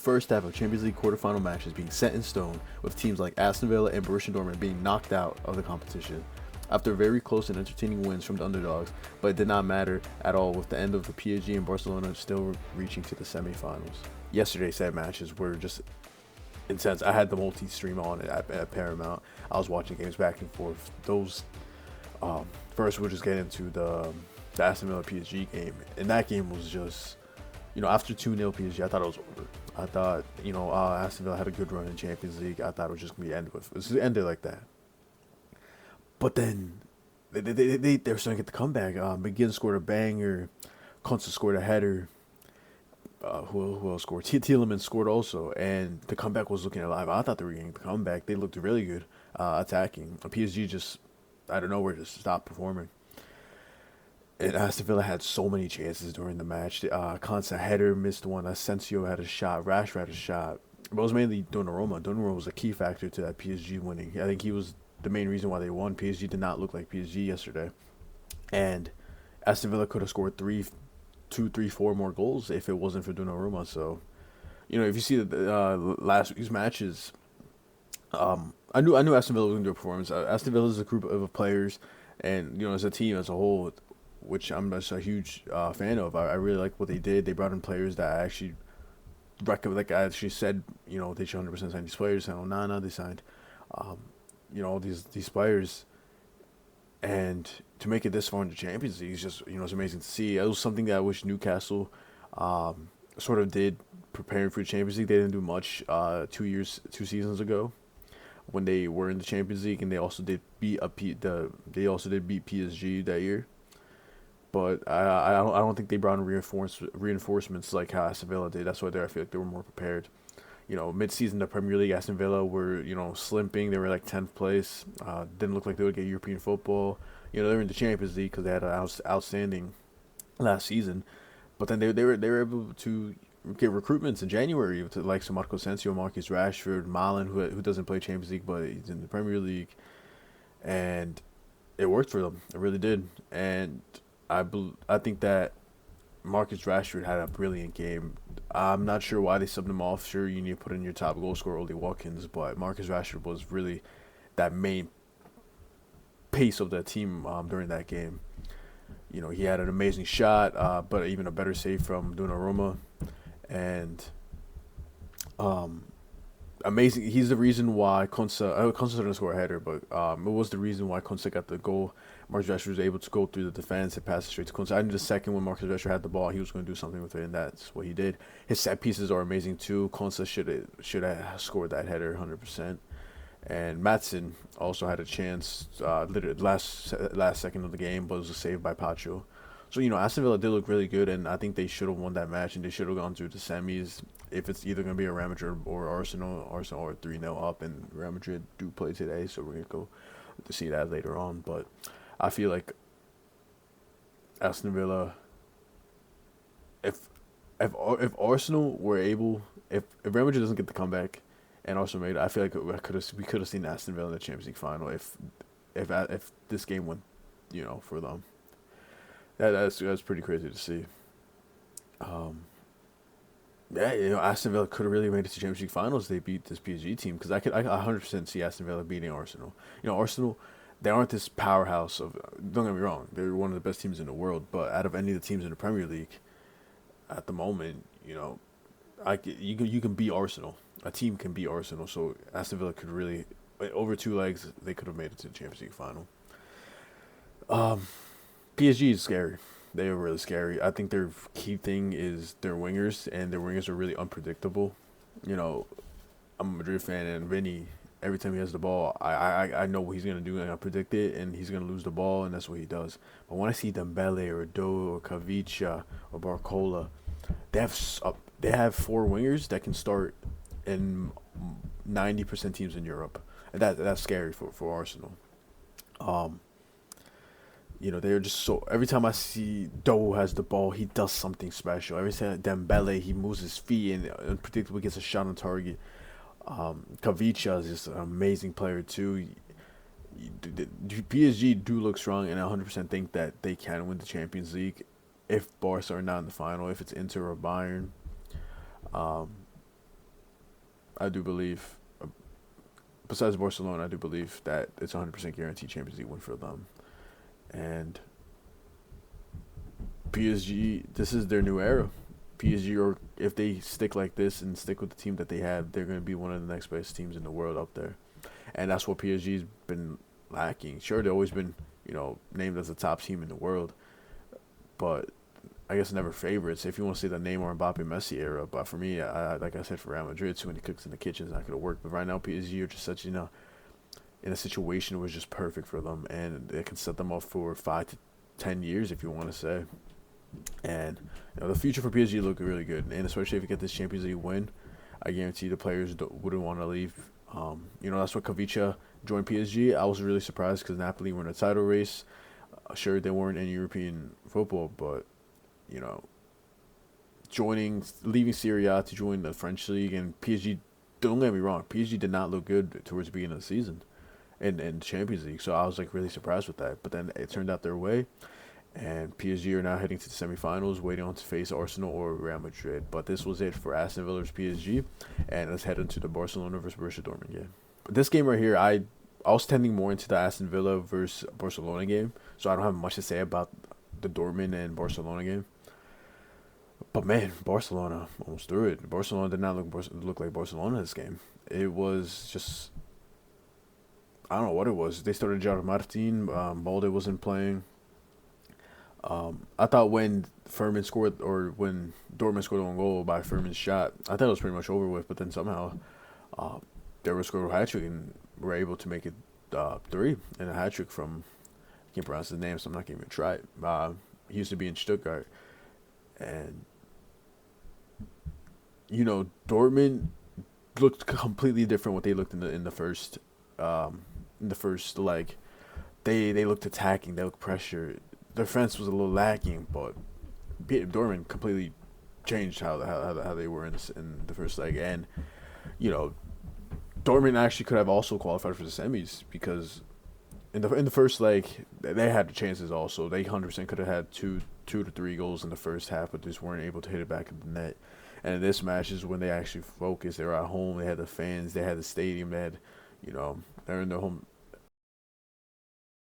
first half of Champions League quarterfinal matches being set in stone, with teams like Aston Villa and Borussia Dortmund being knocked out of the competition. After very close and entertaining wins from the underdogs, but it did not matter at all with the end of the PSG and Barcelona still reaching to the semifinals. Yesterday's set matches were just intense. I had the multi-stream on at Paramount. I was watching games back and forth. Those first, we'll just get into the Aston Villa PSG game, and that game was just, after 2-0 PSG, I thought it was over. I thought, Aston Villa had a good run in Champions League. I thought it was just gonna be ended with. It was ended like that. But then they were starting to get the comeback. McGinn scored a banger. Konsa scored a header. Who else scored? Tielemans scored also, and the comeback was looking alive. I thought they were getting the comeback. They looked really good attacking. PSG just, out of nowhere, just stopped performing. And Aston Villa had so many chances during the match. Konsa header missed one. Asensio had a shot. Rashford had a shot. But it was mainly Donnarumma. Donnarumma was a key factor to that PSG winning. I think he was the main reason why they won. PSG did not look like PSG yesterday. And Aston Villa could have scored 4 more goals if it wasn't for Donnarumma. So, if you see the last week's matches, I knew Aston Villa was going to do a performance. Aston Villa is a group of players, and, as a team as a whole, which I'm just a huge fan of. I really like what they did. They brought in players that I actually like I actually said, they should 100% sign these players. And Onana, they signed, these players. And to make it this far in the Champions League is just, it's amazing to see. It was something that I wish Newcastle sort of did preparing for the Champions League. They didn't do much 2 seasons ago when they were in the Champions League, and they also did beat PSG that year. But I don't think they brought in reinforcements like how Aston Villa did. That's why I feel like they were more prepared. Mid-season, the Premier League, Aston Villa were, slimping. They were like 10th place. Didn't look like they would get European football. They were in the Champions League because they had an outstanding last season. But then they were able to get recruitments in January to like Marco Asensio, Marcus Rashford, Milan, who doesn't play Champions League, but he's in the Premier League. And it worked for them. It really did. And I think that Marcus Rashford had a brilliant game. I'm not sure why they subbed him off. Sure, you need to put in your top goal scorer, Oli Watkins, but Marcus Rashford was really that main pace of the team during that game. He had an amazing shot, but even a better save from Donnarumma. And amazing. He's the reason why Konsa didn't score a header, but it was the reason why Konsa got the goal. Marcus Rashford was able to go through the defense and pass it straight to Konsa. I knew the second when Marcus Rashford had the ball, he was going to do something with it, and that's what he did. His set pieces are amazing too. Konsa should have scored that header 100%. And Maatsen also had a chance, literally last second of the game, but it was a save by Pacho. So, Aston Villa did look really good, and I think they should have won that match, and they should have gone through the semis. If it's either going to be a Real Madrid or Arsenal are 3-0 up, and Real Madrid do play today, so we're going to go to see that later on. But I feel like Aston Villa, if Arsenal were able, if Real Madrid doesn't get the comeback and Arsenal made it, I feel like we could have seen Aston Villa in the Champions League final if this game went, for them. That's pretty crazy to see. Aston Villa could have really made it to Champions League finals. They beat this PSG team because I 100% see Aston Villa beating Arsenal. Arsenal, they aren't this powerhouse of. Don't get me wrong, they're one of the best teams in the world. But out of any of the teams in the Premier League, at the moment, you can beat Arsenal. A team can beat Arsenal. So Aston Villa could really, over 2 legs, they could have made it to the Champions League final. PSG is scary. They are really scary. I think their key thing is their wingers, and their wingers are really unpredictable. I'm a Madrid fan, and Vinny, every time he has the ball, I know what he's going to do, and I predict it, and he's going to lose the ball, and that's what he does. But when I see Dembele or Do or Kavicha or Barcola, they have 4 wingers that can start in 90% teams in Europe, and that's scary for Arsenal. They're just so. Every time I see Doe has the ball, he does something special. Every time Dembele, he moves his feet and unpredictably gets a shot on target. Kavicha is just an amazing player too. PSG do look strong, and I 100% think that they can win the Champions League if Barca are not in the final. If it's Inter or Bayern, I do believe, besides Barcelona, I do believe that it's 100% guaranteed Champions League win for them. And PSG, this is their new era. PSG, or if they stick like this and stick with the team that they have, they're going to be one of the next best teams in the world up there. And that's what PSG's been lacking. Sure, they've always been, named as the top team in the world, but I guess never favorites. If you want to say the Neymar, Mbappe, Messi era, but for me, like I said, for Real Madrid, too many cooks in the kitchen is not going to work. But right now, PSG are just such, in a situation that was just perfect for them, and it can set them up for 5 to 10 years, if you want to say. And the future for PSG look really good, and especially if you get this Champions League win, I guarantee the players wouldn't want to leave. That's what Kavicha joined PSG. I was really surprised because Napoli were in a title race. Sure, they weren't in European football, but leaving Serie A to join the French league, and PSG. Don't get me wrong, PSG did not look good towards the beginning of the season, in Champions League. So I was really surprised with that. But then it turned out their way. And PSG are now heading to the semifinals, waiting on to face Arsenal or Real Madrid. But this was it for Aston Villa versus PSG. And let's head into the Barcelona versus Borussia Dortmund game. But this game right here, I was tending more into the Aston Villa versus Barcelona game. So I don't have much to say about the Dortmund and Barcelona game. But man, Barcelona almost threw it. Barcelona did not look like Barcelona this game. It was just, I don't know what it was. They started Gerard Martin. Balde wasn't playing. I thought when Furman scored, or when Dortmund scored one goal by Furman's shot, I thought it was pretty much over with. But then somehow they were scored a hat trick and were able to make it 3 and a hat trick from, I can't pronounce his name, so I'm not going to even try it. He used to be in Stuttgart, and Dortmund looked completely different what they looked in the first leg. They looked attacking, they looked pressure. Their defense was a little lacking, but Dortmund completely changed how they were in the first leg. And Dortmund actually could have also qualified for the semis, because in the first leg they had the chances also. They 100% could have had two to 3 goals in the first half, but just weren't able to hit it back in the net. And in this match is when they actually focused. They were at home. They had the fans. They had the stadium. They had, they're in their home.